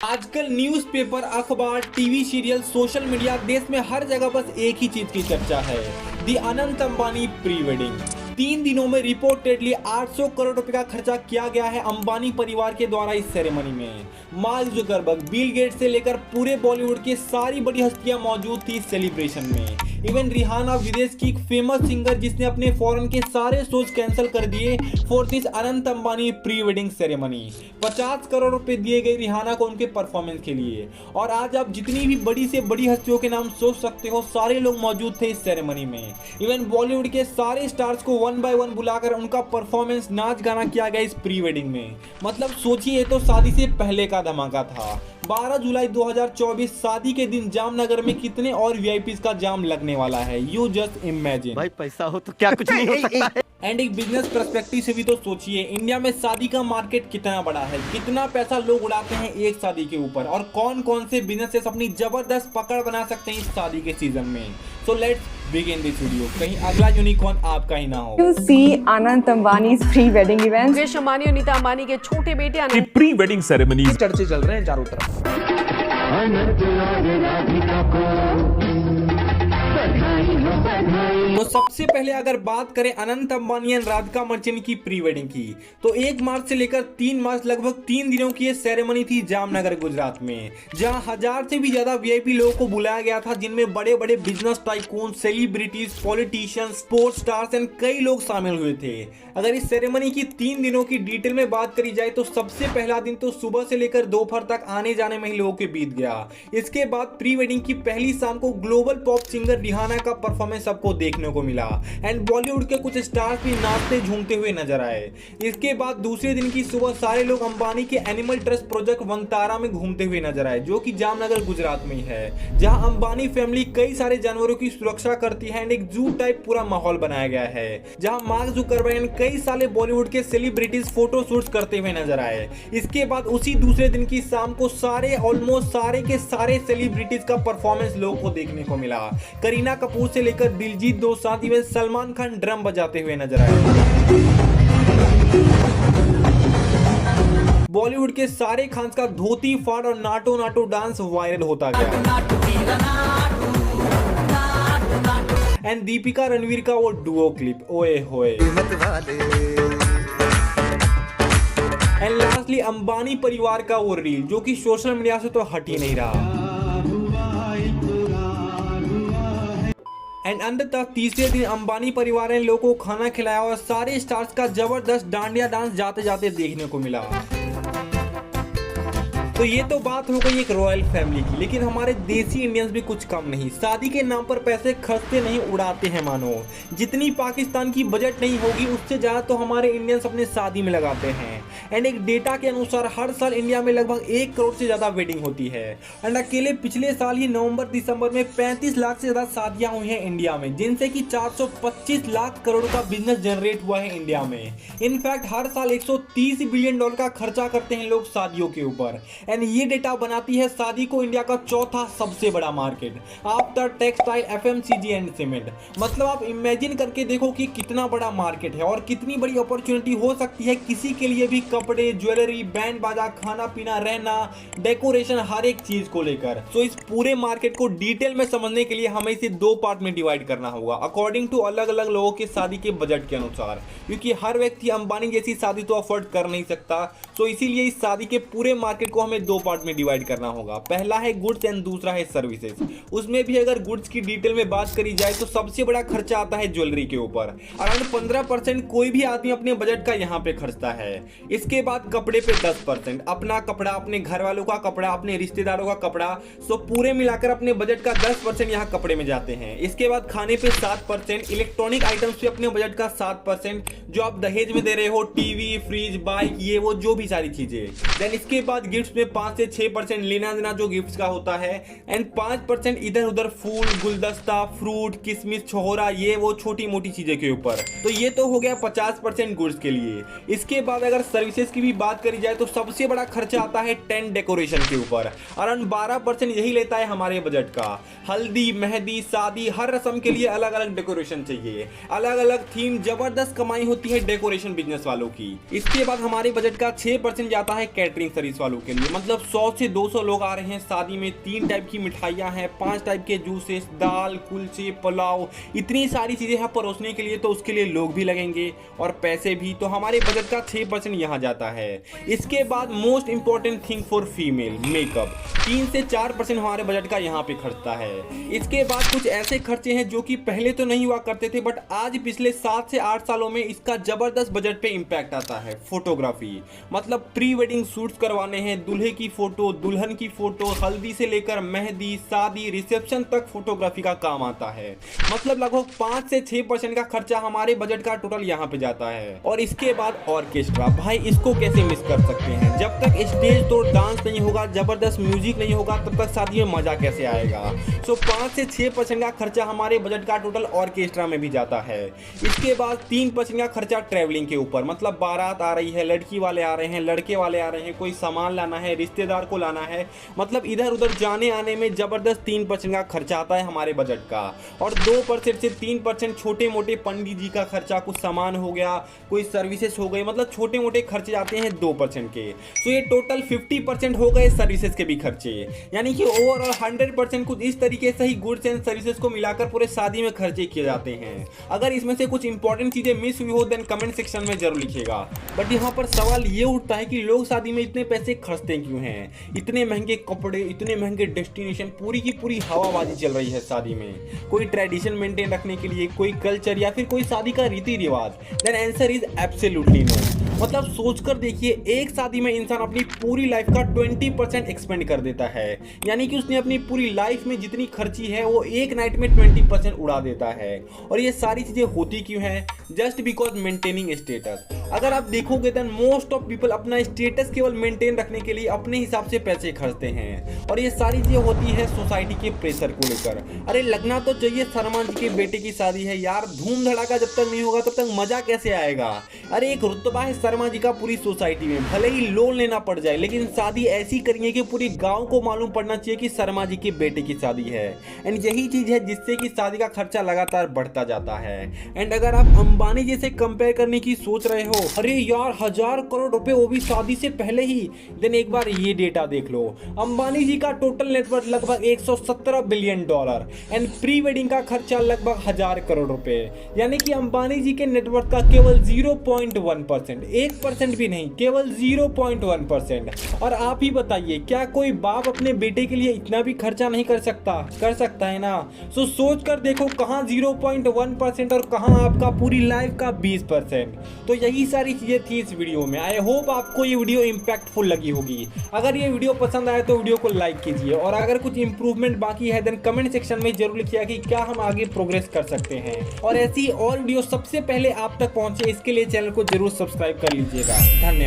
आजकल न्यूज़पेपर, अखबार, TV serial, social media, देश में हर जगह बस एक ही चीज की चर्चा है, दी अनंत अंबानी प्री वेडिंग। 3 दिनों में रिपोर्टेडली 800 करोड़ रुपए का खर्चा किया गया है अंबानी परिवार के द्वारा इस सेरेमनी में। मार्क जुकरबर्ग, बिल गेट्स से लेकर पूरे बॉलीवुड की सारी बड़ी हस्तियां मौजूद थी सेलिब्रेशन में। इवन रिहाना, विदेश की एक फेमस सिंगर जिसने अपने फॉरेन के सारे शोज कैंसिल कर दिए for this Anant Ambani pre wedding ceremony. 50 crore रुपए दिए गए रिहाना को उनके परफॉर्मेंस के लिए। और आज आप जितनी भी बड़ी से बड़ी हस्तियों के नाम सोच सकते हो, सारे लोग मौजूद थे इस सेरेमनी में। इवन बॉलीवुड के सारे स्टार्स को 1 बाय 1 बुलाकर उनका परफॉर्मेंस, नाच गाना किया गया इस प्री वेडिंग में। मतलब सोचिए, तो शादी से पहले का धमाका था। 12 जुलाई 2024 शादी के दिन जामनगर में कितने और वीआईपीज का जाम लगने वाला है, यू जस्ट इमेजिन। भाई पैसा हो तो क्या कुछ नहीं हो सकता है। एंड एक बिजनेस पर्सपेक्टिव से भी तो सोचिए, इंडिया में शादी का मार्केट कितना बड़ा है, कितना पैसा लोग उड़ाते हैं एक शादी के ऊपर, और कौन कौन से बिजनेसेस अपनी जबरदस्त पकड़ बना सकते हैं इस शादी के सीजन में। So let's begin this video. कहीं अगला यूनिकॉर्न आपका ही ना हो। To see Anant Ambani's pre-wedding event. Mukesh Ambani और नीता अंबानी के छोटे बेटे की प्री वेडिंग सेरेमनी चर्चे चल रहे हैं चारों तरफ। तो सबसे पहले अगर बात करें अनंत अंबानी और राधिका मर्चेंट की प्री वेडिंग की, तो 1 मार्च से लेकर 3 मार्च लगभग 3 दिनों की ये सेरेमनी थी जामनगर गुजरात में, जहां 1000 से भी ज्यादा वीआईपी लोगों को बुलाया गया था, जिनमें बड़े बड़े business tycoon, celebrities, politicians, sports stars and कई लोग शामिल हुए थे। अगर इस सेरेमनी की 3 दिनों की डिटेल में बात करी जाए तो सबसे पहला दिन तो सुबह से लेकर दोपहर तक आने जाने में ही लोगों के बीत गया। इसके बाद प्री वेडिंग की पहली शाम को ग्लोबल पॉप सिंगर रिहाना का परफॉर्मेंस सबको देखने को मिला एंड बॉलीवुड के कुछ स्टार्स भी नाचते झूमते हुए नजर आए। इसके बाद दूसरे दिन की सुबह सारे लोग अंबानी के एनिमल ट्रस्ट प्रोजेक्ट वंगतारा में घूमते हुए नजर आए, जो कि जामनगर गुजरात में ही है, जहां अंबानी फैमिली कई सारे जानवरों की सुरक्षा करती है एंड एक जू टाइप पूरा माहौल बनाया गया है, जहां मार्क जुकरबर्ग कई सारे बॉलीवुड के सेलिब्रिटीज फोटो शूट करते हुए नजर आए। इसके बाद उसी दूसरे दिन की शाम को ऑलमोस्ट सारे के सारे सेलिब्रिटीज का परफॉर्मेंस लोगों को देखने को मिला। करीना कपूर से लेकर दिलजीत दोसांझ, इवन सलमान खान ड्रम बजाते हुए नजर आए। बॉलीवुड के सारे खान्स का धोती फाड़ और नाटो नाटो डांस वायरल होता गया एंड दीपिका रणवीर का वो डुओ क्लिप, ओए होए। एंड लास्टली अंबानी परिवार का वो रील, जो कि सोशल मीडिया से तो हट ही नहीं रहा। एंड अंततः तीसरे दिन अंबानी परिवार ने लोगों को खाना खिलाया और सारे स्टार्स का जबरदस्त डांडिया डांस जाते जाते देखने को मिला। तो ये तो बात हो गई एक रॉयल फैमिली की, लेकिन हमारे देसी इंडियंस भी कुछ कम नहीं, शादी के नाम पर पैसे खर्चते नहीं, उड़ाते हैं मानो। जितनी पाकिस्तान की बजट नहीं होगी, उससे ज्यादा तो हमारे इंडियंस अपने शादी में लगाते हैं। एंड एक डेटा के अनुसार हर साल इंडिया में लगभग 1 करोड़ से ज्यादा वेडिंग होती है। एंड अकेले पिछले साल ही नवंबर दिसंबर में 35 लाख से ज्यादा शादियां हुई हैं इंडिया में, जिनसे कि 425 लाख करोड़ का बिजनेस जनरेट हुआ है इंडिया में। इनफैक्ट हर साल 130 बिलियन डॉलर का खर्चा करते हैं लोग शादियों के ऊपर। एंड ये डेटा बनाती है शादी को इंडिया का चौथा सबसे बड़ा market after textile, FMCG and cement. मतलब आप इमेजिन करके देखो कि कितना बड़ा मार्केट है और कितनी बड़ी अपॉर्चुनिटी हो सकती है किसी के लिए भी, कपड़े, ज्वेलरी, बैंड बाजा, खाना पीना, रहना, डेकोरेशन, हर एक चीज को लेकर। तो इस पूरे मार्केट को डिटेल में समझने के लिए हमें इसे 2 पार्ट में डिवाइड करना होगा, अकॉर्डिंग टू अलग अलग लोगों के शादी के बजट के अनुसार, क्योंकि हर व्यक्ति अंबानी जैसी शादी तो अफोर्ड कर नहीं सकता। तो इसीलिए इस शादी के पूरे मार्केट को हमें 2 पार्ट में डिवाइड करना होगा। पहला है गुड्स एंड दूसरा है सर्विसेज। उसमें भी अगर गुड्स की डिटेल में बात करी जाए तो सबसे बड़ा खर्चा आता है ज्वेलरी के ऊपर, अराउंड 15% कोई भी आदमी अपने बजट का यहाँ पे खर्चता है। इसके बाद कपड़े पे 10%, अपना कपड़ा, अपने घर वालों का कपड़ा, अपने रिश्तेदारों का कपड़ा, तो पूरे मिलाकर अपने बजट का 10% यहाँ कपड़े में जाते हैं। इसके बाद खाने पे 7%, इलेक्ट्रॉनिक आइटम्स पे अपने बजट का 7%, जो आप दहेज में दे रहे हो, टीवी, फ्रिज, बाइक, ये वो जो भी सारी चीजें। देन इसके बाद गिफ्ट्स में 5 से 6% लेना देना जो गिफ्ट्स का होता है, एंड 5% इधर उधर फूल, गुलदस्ता, फ्रूट, किशमिश, छोहरा, ये वो छोटी मोटी चीजें के ऊपर। तो ये तो हो गया 50% गुड्स के लिए। इसके बाद अगर सर्विसेज की भी बात करी जाए तो सबसे बड़ा खर्चा आता है टेंट डेकोरेशन के ऊपर, अराउंड 12% यही लेता है हमारे बजट का। हल्दी, मेहंदी, शादी, हर रस्म के लिए अलग अलग डेकोरेशन चाहिए, अलग अलग थीम, जबरदस्त कमाई होती है डेकोरेशन बिजनेस वालों की। इसके बाद हमारे बजट का 6% जाता है कैटरिंग सर्विस वालों के लिए, मतलब 100 से 200 लोग आ रहे हैं शादी में। 3 टाइप की मिठाइयाँ हैं, 5 टाइप के जूसेस, दाल, कुलचे, पुलाव, इतनी सारी चीज़ें हैं परोसने के लिए, तो उसके लिए लोग भी लगेंगे और पैसे भी। तो हमारे बजट का 6% यहाँ जाता है। इसके बाद most important thing for female, makeup, 3 से 4% हमारे बजट का यहाँ पे खर्चता है। इसके बाद कुछ ऐसे खर्चे हैं जो कि पहले तो नहीं हुआ करते थे, बट आज पिछले 7 से 8 सालों में इसका जबरदस्त बजट पे इम्पैक्ट आता है। फोटोग्राफी, मतलब प्री वेडिंग शूट्स करवाने हैं, दूल्हे की फोटो, दुल्हन की फोटो, हल्दी से लेकर मेहंदी, शादी, रिसेप्शन तक फोटोग्राफी का काम आता है। मतलब लगभग 5 से 6% का खर्चा हमारे बजट का टोटल यहाँ पे जाता है। और इसके बाद ऑर्केस्ट्रा, भाई इसको कैसे मिस कर सकते हैं। जब तक स्टेज तो डांस नहीं होगा, जबरदस्त म्यूजिक नहीं होगा, तब तक शादी में मजा कैसे आएगा। सो 5 से 6% का खर्चा हमारे बजट का टोटल ऑर्केस्ट्रा में भी जाता है। इसके बाद 3% का खर्चा ट्रैवलिंग के ऊपर, मतलब बारात आ रही है, लड़की वाले आ रहे हैं, लड़के वाले आ रहे हैं, कोई सामान लाना है, रिश्तेदार को लाना है, मतलब इधर उधर जाने आने में जबरदस्त 3% का खर्चा आता है हमारे बजट का। और 2% से 3% छोटे मोटे पंडित जी का खर्चा, कुछ सामान हो गया, कोई सर्विसेज हो गई, मतलब छोटे मोटे खर्चे जाते हैं 2% के। तो ये टोटल 50% हो गए सर्विसेज के भी खर्चे। यानी कि ओवरऑल 100% कुछ इस तरीके से ही गुड्स एंड सर्विसेज को मिलाकर पूरे शादी में खर्चे किए जाते हैं। अगर इसमें से कुछ इंपॉर्टेंट चीजें मिस हुई हो देन कमेंट सेक्शन में जरूर लिखिएगा। बट यहाँ पर सवाल ये उठता है कि लोग शादी में इतने पैसे खर्चते क्यों हैं। इतने महंगे कपड़े, इतने महंगे डेस्टिनेशन, पूरी की पूरी हवाबाजी चल रही है शादी में। कोई ट्रेडिशन मेंटेन रखने के लिए, कोई कल्चर या फिर कोई शादी का रीति रिवाज। Then answer is absolutely no. मतलब सोचकर देखिए, एक शादी में इंसान अपनी पूरी लाइफ का 20% एक्सपेंड कर देता है। यानी कि उसने अपनी पूरी लाइफ में जितनी खर्ची है वो एक नाइट में 20% उड़ा देता है। और ये सारी चीजें होती क्यों हैं? Just because maintaining status. अगर आप देखोगे देन मोस्ट ऑफ पीपल अपना स्टेटस केवल मेंटेन रखने के लिए अपने हिसाब से पैसे खर्चते हैं। और ये सारी चीजें होती है सोसाइटी के प्रेशर को लेकर। अरे लगना तो चाहिए सलमान जी के बेटे की शादी है यार, धूम धड़ाका जब तक नहीं होगा तब तक मजा कैसे आएगा। अरे एक रुतबा है शर्मा जी का पूरी सोसाइटी में, भले ही लोन लेना पड़ जाए, लेकिन शादी ऐसी करिए कि पूरी गांव को मालूम पड़ना चाहिए कि शर्मा जी के बेटे की शादी है। एंड यही चीज है जिससे कि शादी का खर्चा लगातार बढ़ता जाता है। एंड अगर आप अंबानी जैसे कंपेयर करने की सोच रहे हो, अरे यार 1000 करोड़ रुपए वो भी शादी से पहले ही, देन एक बार ये डेटा देख लो। अंबानी जी का टोटल नेटवर्थ लगभग $117 बिलियन एंड प्री वेडिंग का खर्चा लगभग 1000 करोड़ रुपए। यानी कि अंबानी जी के नेटवर्थ का केवल 0.1%, 1% भी नहीं, केवल 0.1%। और आप ही बताइए, क्या कोई बाप अपने बेटे के लिए इतना भी खर्चा नहीं कर सकता? कर सकता है ना। सो सोच कर देखो, कहां 0.1% और कहां आपका पूरी लाइफ का 20%। तो यही सारी चीजें थी इस वीडियो में। आई होप आपको ये वीडियो इंपैक्टफुल लगी होगी। अगर ये वीडियो पसंद आए तो वीडियो को लाइक कीजिए, और अगर कुछ इंप्रूवमेंट बाकी है देन कमेंट सेक्शन में जरूर लिखिएगा कि क्या हम आगे प्रोग्रेस कर सकते हैं। और ऐसी और वीडियो सबसे पहले आप तक पहुंचे, इसके लिए चैनल को जरूर सब्सक्राइब कर लीजिएगा। धन्यवाद।